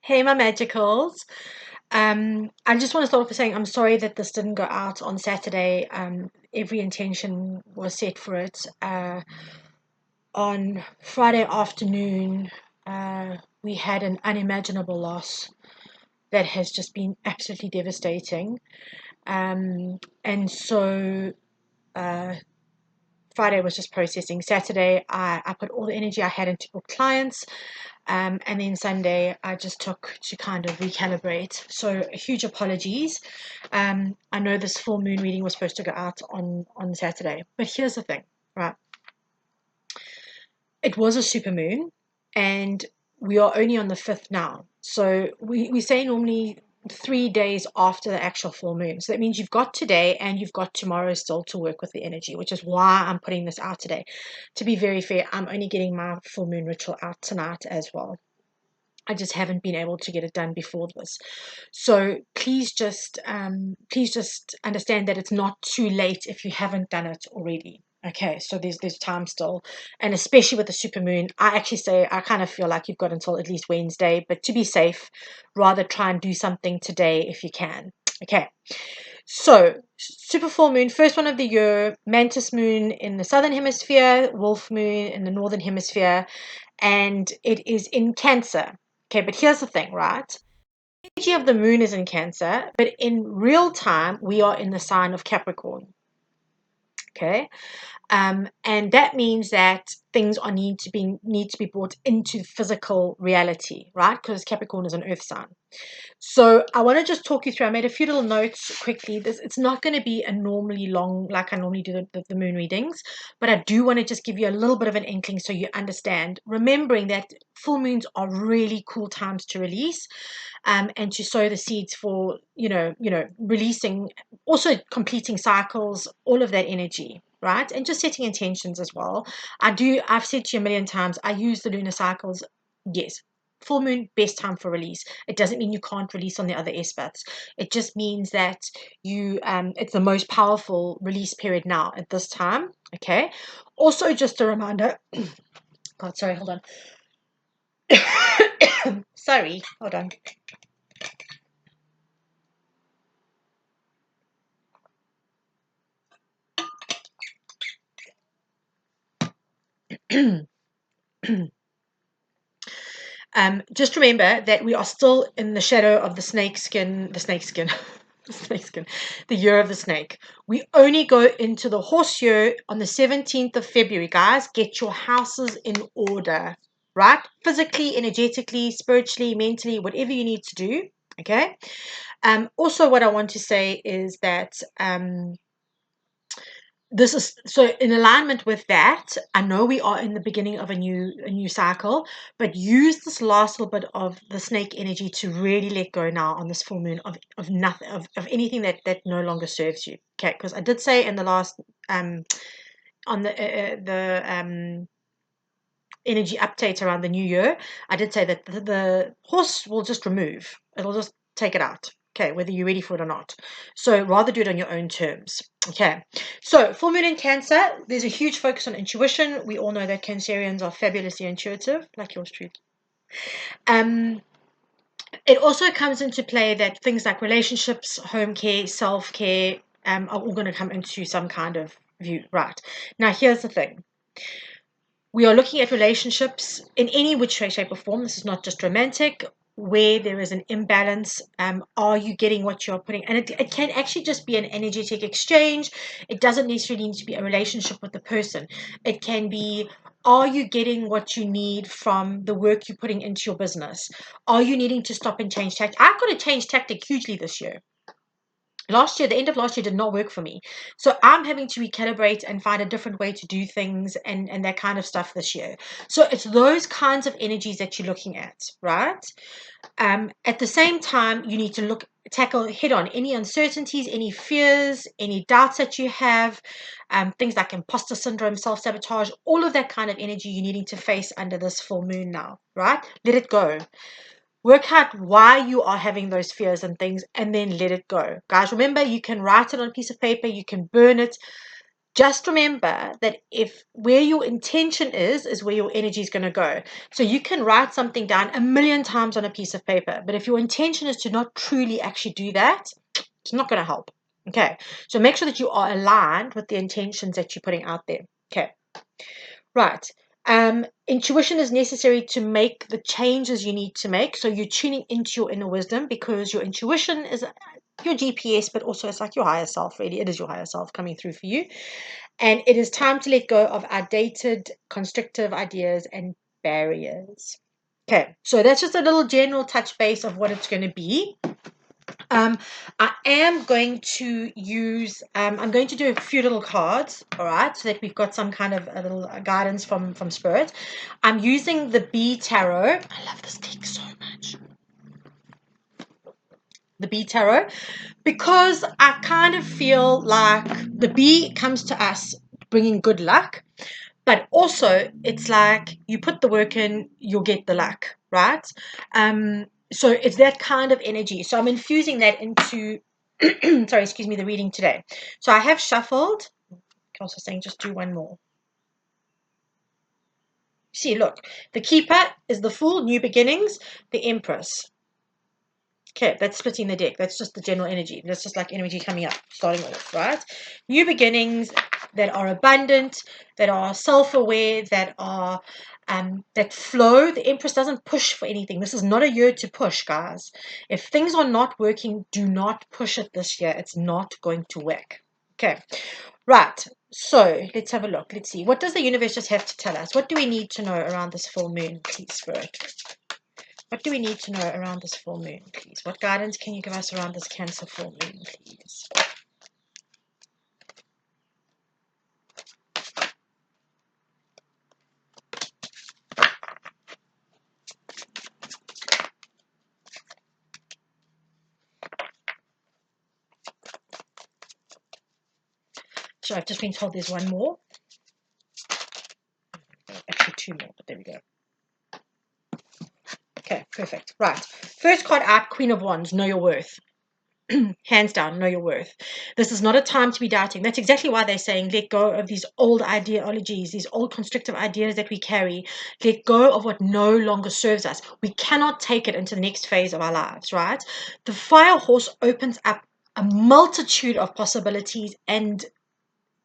Hey, my magicals. I just want to start off with saying I'm sorry that this didn't go out on Saturday. Every intention was set for it. On Friday afternoon, we had an unimaginable loss that has just been absolutely devastating. And so uh, Friday was just processing. Saturday, I put all the energy I had into book clients. And then Sunday, I just took to kind of recalibrate. So huge apologies. I know this full moon reading was supposed to go out on Saturday, but here's the thing, right? It was a super moon, and we are only on the 5th now. So we say normally 3 days after the actual full moon. So that means you've got today and you've got tomorrow still to work with the energy, which is why I'm putting this out today. To be very fair, I'm only getting my full moon ritual out tonight as well. I just haven't been able to get it done before this. So please just understand that it's not too late if you haven't done it already. Okay, so there's time still, and especially with the supermoon, I actually say I kind of feel like you've got until at least Wednesday, but to be safe, rather try and do something today if you can. Okay, so super full moon, first one of the year, mantis moon in the southern hemisphere, wolf moon in the northern hemisphere, and it is in Cancer. Okay, but here's the thing, right? The energy of the moon is in Cancer, but in real time, we are in the sign of Capricorn. Okay, and that means that things are need to be brought into physical reality, right? Because Capricorn is an Earth sign. So I want to just talk you through. I made a few little notes quickly. It's not going to be a normally long, like I normally do the moon readings, but I do want to just give you a little bit of an inkling so you understand. Remembering that full moons are really cool times to release, and to sow the seeds for releasing, also completing cycles, all of that energy. Right, and just setting intentions as well. I've said to you a million times, I use the lunar cycles. Yes, full moon, best time for release. It doesn't mean you can't release on the other aspects. It just means that it's the most powerful release period now at this time. Okay, also just a reminder. God, sorry, hold on. Sorry, hold on. Just remember that we are still in the shadow of the snake skin, the snake skin, the year of the snake. We only go into the horse year on the 17th of February, guys. Get your houses in order, right? Physically, energetically, spiritually, mentally, whatever you need to do. Okay. Also, what I want to say is that this is so in alignment with that. I know we are in the beginning of a new cycle, but use this last little bit of the snake energy to really let go now on this full moon of nothing, of anything that no longer serves you. Okay, because I did say in the last on the energy update around the new year, I did say that the horse will just remove, it'll just take it out. Okay, whether you're ready for it or not. So rather do it on your own terms. Okay, so full moon in Cancer, there's a huge focus on intuition. We all know that Cancerians are fabulously intuitive, like yours truly. Um, it also comes into play that things like relationships, home care, self care, are all going to come into some kind of view. Right now, here's the thing. We are looking at relationships in any which way, shape, or form. This is not just romantic, where there is an imbalance. Are you getting what you're putting? And it can actually just be an energetic exchange. It doesn't necessarily need to be a relationship with the person. It can be, are you getting what you need from the work you're putting into your business? Are you needing to stop and change tactic? I've got to change tactic hugely this year. Last year, the end of last year did not work for me. So I'm having to recalibrate and find a different way to do things and that kind of stuff this year. So it's those kinds of energies that you're looking at, right? At the same time, you need to tackle head on any uncertainties, any fears, any doubts that you have, things like imposter syndrome, self-sabotage, all of that kind of energy you're needing to face under this full moon now, right? Let it go. Work out why you are having those fears and things, and then let it go. Guys, remember, you can write it on a piece of paper, you can burn it. Just remember that if where your intention is where your energy is going to go. So you can write something down 1,000,000 times on a piece of paper, but if your intention is to not truly actually do that, it's not going to help. Okay, so make sure that you are aligned with the intentions that you're putting out there. Okay, right. Intuition is necessary to make the changes you need to make. So you're tuning into your inner wisdom, because your intuition is your GPS, but also it's like your higher self, really. It is your higher self coming through for you. And it is time to let go of outdated, constrictive ideas and barriers. Okay, so that's just a little general touch base of what it's going to be. I am going to use, I'm going to do a few little cards, all right, so that we've got some kind of a little guidance from Spirit. I'm using the Bee Tarot. I love this deck so much. The Bee Tarot, because I kind of feel like the bee comes to us bringing good luck, but also it's like you put the work in, you'll get the luck, right? So it's that kind of energy. So I'm infusing that into, sorry, excuse me, the reading today. So I have shuffled. I'm also saying just do one more. See, look, the Keeper is the Fool, New Beginnings, the Empress. Okay, that's splitting the deck. That's just the general energy. That's just like energy coming up, starting off, right? New beginnings that are abundant, that are self-aware, that are that flow. The Empress doesn't push for anything. This is not a year to push, guys. If things are not working, do not push it this year. It's not going to work. Okay, right. So let's have a look. Let's see. What does the universe just have to tell us? What do we need to know around this full moon, please, Spirit? What do we need to know around this full moon, please? What guidance can you give us around this Cancer full moon, please? So I've just been told there's one more. Actually, two more, but there we go. Okay, perfect. Right. First card out, Queen of Wands, know your worth. Hands down, know your worth. This is not a time to be doubting. That's exactly why they're saying let go of these old ideologies, these old constrictive ideas that we carry. Let go of what no longer serves us. We cannot take it into the next phase of our lives, right? The Fire Horse opens up a multitude of possibilities, and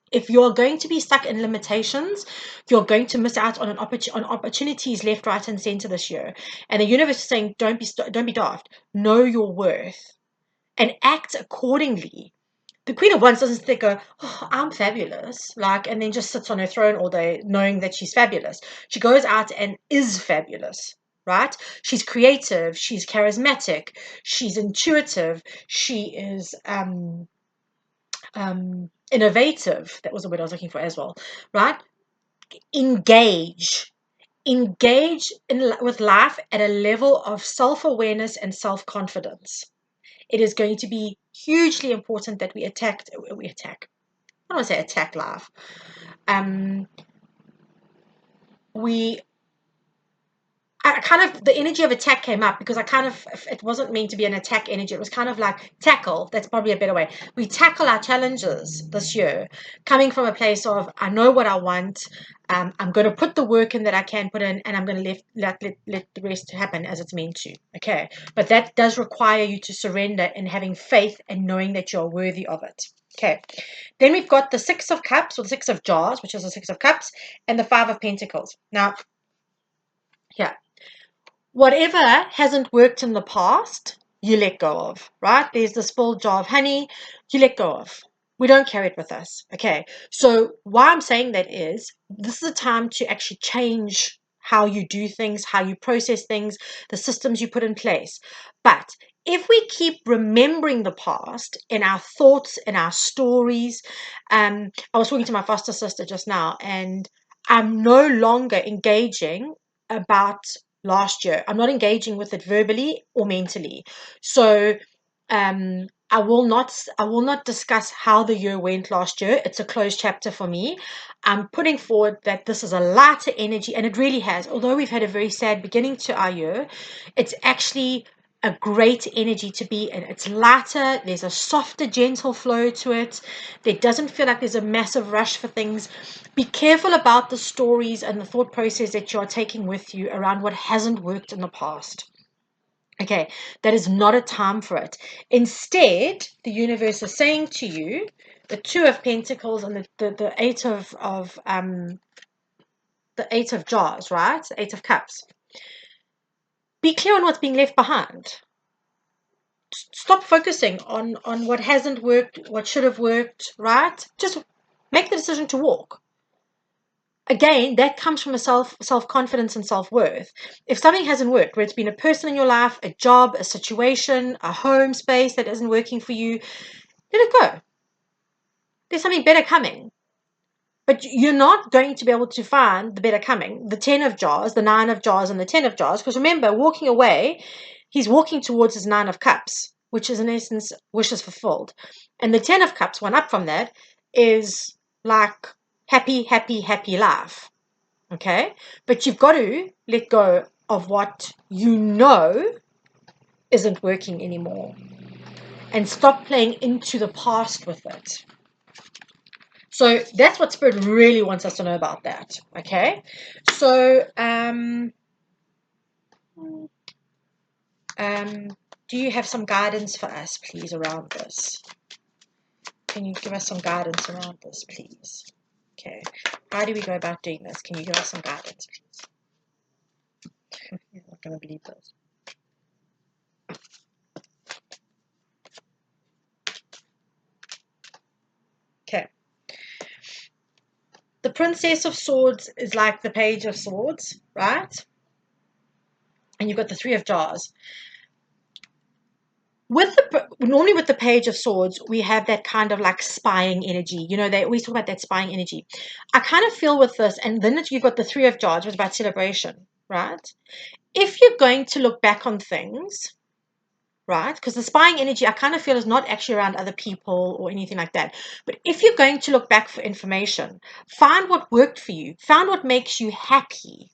if you're going to be stuck in limitations, you're going to miss out on on opportunities left, right, and center this year. And the universe is saying, don't be daft. Know your worth and act accordingly. The Queen of Wands doesn't think, oh, I'm fabulous, like, and then just sits on her throne all day knowing that she's fabulous. She goes out and is fabulous, right? She's creative, she's charismatic, she's intuitive, she is innovative. That was the word I was looking for as well, right? Engage with life at a level of self-awareness and self-confidence. It is going to be hugely important that we attack. I don't want to say attack life. We kind of, the energy of attack came up because it wasn't meant to be an attack energy. It was kind of like tackle. That's probably a better way. We tackle our challenges this year, coming from a place of, I know what I want. I'm going to put the work in that I can put in, and I'm going to let the rest happen as it's meant to. Okay. But that does require you to surrender and having faith and knowing that you're worthy of it. Okay. Then we've got the Six of Cups, or the Six of Jars, which is the Six of Cups, and the Five of Pentacles. Now, yeah. Whatever hasn't worked in the past, you let go of, right? There's the spilled jar of honey, you let go of. We don't carry it with us, okay? So why I'm saying that is, this is a time to actually change how you do things, how you process things, the systems you put in place. But if we keep remembering the past in our thoughts, in our stories, I was talking to my foster sister just now, and I'm no longer engaging about last year. I'm not engaging with it verbally or mentally. So I will not discuss how the year went last year. It's a closed chapter for me. I'm putting forward that this is a lighter energy, and it really has. Although we've had a very sad beginning to our year, it's actually a great energy to be in. It's lighter, there's a softer, gentle flow to it. There doesn't feel like there's a massive rush for things. Be careful about the stories and the thought process that you are taking with you around what hasn't worked in the past. Okay, that is not a time for it. Instead, the universe is saying to you, the Two of Pentacles and the Eight of Jars, right? The Eight of Cups. Be clear on what's being left behind. Stop focusing on what hasn't worked, what should have worked, right? Just make the decision to walk. Again, that comes from a self-confidence and self-worth. If something hasn't worked, where it's been a person in your life, a job, a situation, a home space that isn't working for you, let it go. There's something better coming. But you're not going to be able to find the better coming, the 10 of Jars, the 9 of Jars, and the 10 of Jars. Because remember, walking away, he's walking towards his 9 of Cups, which is in essence wishes fulfilled. And the 10 of Cups, one up from that, is like happy, happy, happy life. Okay? But you've got to let go of what you know isn't working anymore. And stop playing into the past with it. So that's what Spirit really wants us to know about that. Okay? So, do you have some guidance for us, please, around this? Can you give us some guidance around this, please? Okay. How do we go about doing this? Can you give us some guidance, please? You're not going to believe this. Okay. The Princess of Swords is like the Page of Swords, right? And you've got the Three of Jars. Normally with the Page of Swords, we have that kind of like spying energy. You know, they always talk about that spying energy. I kind of feel with this, and then you've got the Three of Jars, which is about celebration, right? If you're going to look back on things, right? Because the spying energy, I kind of feel, is not actually around other people or anything like that. But if you're going to look back for information, find what worked for you, find what makes you happy.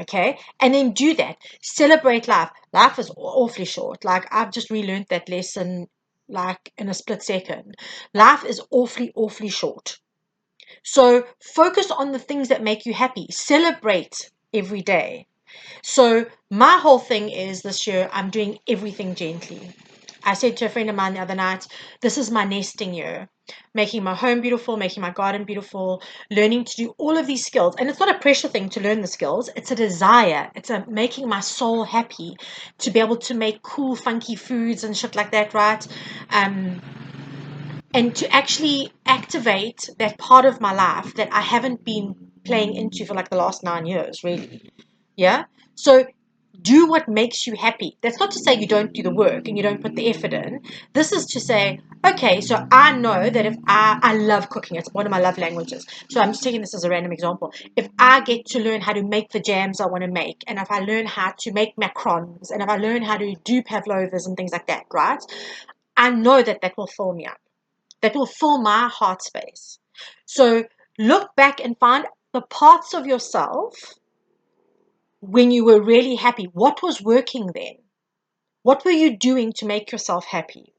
Okay, and then do that. Celebrate life. Life is awfully short. Like, I've just relearned that lesson like in a split second. Life is awfully, awfully short. So focus on the things that make you happy. Celebrate every day. So my whole thing is this year, I'm doing everything gently. I said to a friend of mine the other night, this is my nesting year. Making my home beautiful, making my garden beautiful, learning to do all of these skills. And it's not a pressure thing to learn the skills. It's a desire. It's a making my soul happy to be able to make cool, funky foods and shit like that, right? And to actually activate that part of my life that I haven't been playing into for like the last 9 years, really. Yeah? So do what makes you happy. That's not to say you don't do the work and you don't put the effort in. This is to say, okay, so I know that if I love cooking, it's one of my love languages. So I'm just taking this as a random example. If I get to learn how to make the jams I want to make, and if I learn how to make macarons, and if I learn how to do pavlovas and things like that, right? I know that that will fill me up. That will fill my heart space. So look back and find the parts of yourself when you were really happy. What was working then? What were you doing to make yourself happy?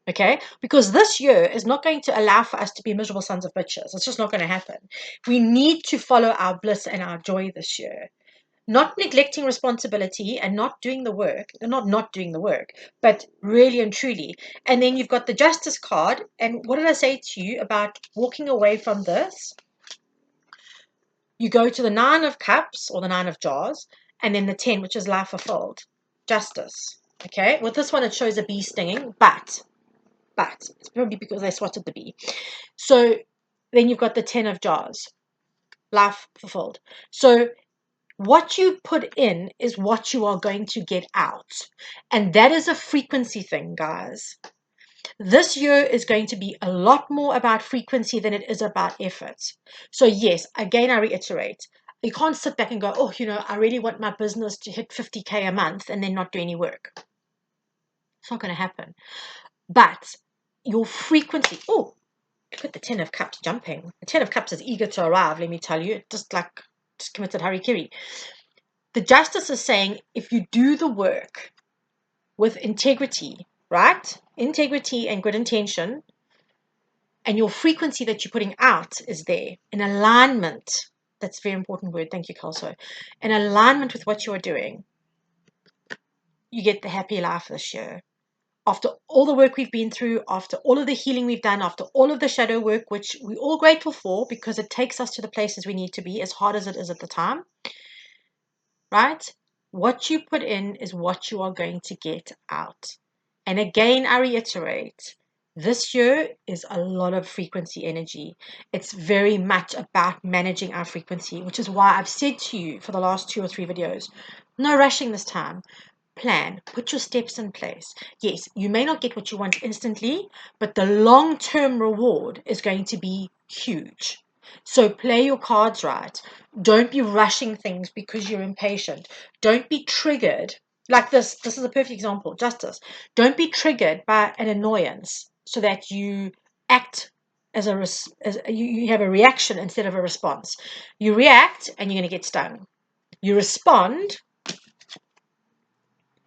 Okay? Because this year is not going to allow for us to be miserable sons of bitches. It's just not going to happen. We need to follow our bliss and our joy this year. Not neglecting responsibility and not doing the work, not doing the work, but really and truly. And then you've got the Justice card. And what did I say to you about walking away from this? You go to the 9 of Cups or the 9 of Jars, and then the 10, which is life fulfilled. Justice. Okay? With this one, it shows a bee stinging, but it's probably because they swatted the bee. So then you've got the 10 of Jars. Life fulfilled. So what you put in is what you are going to get out. And that is a frequency thing, guys. This year is going to be a lot more about frequency than it is about effort. So yes, again, I reiterate, you can't sit back and go, oh, I really want my business to hit 50K a month and then not do any work. It's not going to happen. But your frequency, oh, look at the 10 of Cups jumping. The 10 of Cups is eager to arrive, let me tell you. It just committed harikiri. The Justice is saying, if you do the work, with integrity, right? Integrity and good intention, and your frequency that you're putting out is there in alignment. That's a very important word. Thank you, Kelso. In alignment with what you're doing, you get the happy life this year. After all the work we've been through, after all of the healing we've done, after all of the shadow work, which we're all grateful for because it takes us to the places we need to be, as hard as it is at the time, right? What you put in is what you are going to get out. And again, I reiterate, this year is a lot of frequency energy. It's very much about managing our frequency, which is why I've said to you for the last 2 or 3 videos, no rushing this time. Plan, put your steps in place. Yes, you may not get what you want instantly, but the long-term reward is going to be huge. So play your cards right. Don't be rushing things because you're impatient. Don't be triggered. Like this is a perfect example, justice. Don't be triggered by an annoyance so that you act as you have a reaction instead of a response. You react and you're going to get stung. You respond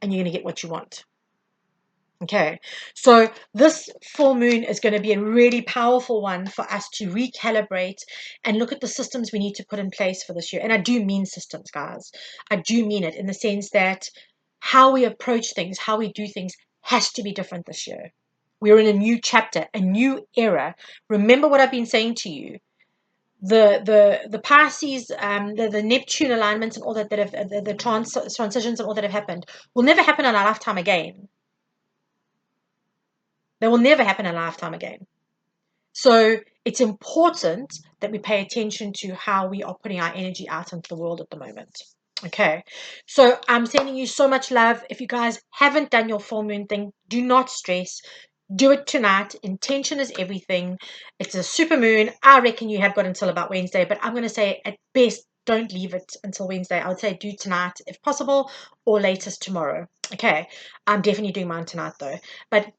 and you're going to get what you want. Okay, so this full moon is going to be a really powerful one for us to recalibrate and look at the systems we need to put in place for this year. And I do mean systems, guys. I do mean it in the sense that how we approach things, how we do things has to be different this year. We're in a new chapter, a new era. Remember what I've been saying to you. The Pisces, the Neptune alignments and all that have the transitions and all that have happened will never happen in our lifetime again. They will never happen in a lifetime again. So it's important that we pay attention to how we are putting our energy out into the world at the moment. Okay, so I'm sending you so much love. If you guys haven't done your full moon thing, do not stress. Do it tonight. Intention is everything. It's a super moon. I reckon you have got until about Wednesday, but I'm going to say at best, don't leave it until Wednesday. I would say do tonight if possible, or latest tomorrow. Okay, I'm definitely doing mine tonight though. But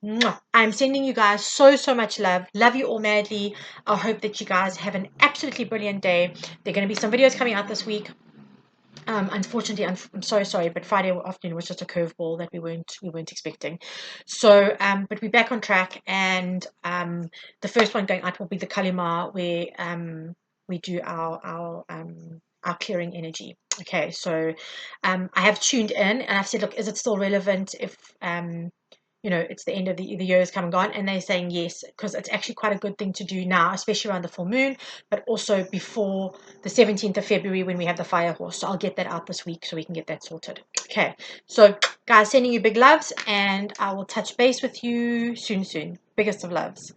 I'm sending you guys so much love. Love you all madly. I hope that you guys have an absolutely brilliant day. There are going to be some videos coming out this week. Unfortunately, I'm so sorry, but Friday afternoon was just a curveball that we weren't expecting. So, but we're back on track, and the first one going out will be the Kalima, where we do our clearing energy. Okay, so I have tuned in, and I've said, look, is it still relevant if it's the end of the year is come and gone, and they're saying yes, because it's actually quite a good thing to do now, especially around the full moon, but also before the 17th of February when we have the fire horse. So I'll get that out this week so we can get that sorted. Okay, so guys, sending you big loves, and I will touch base with you soon. Biggest of loves.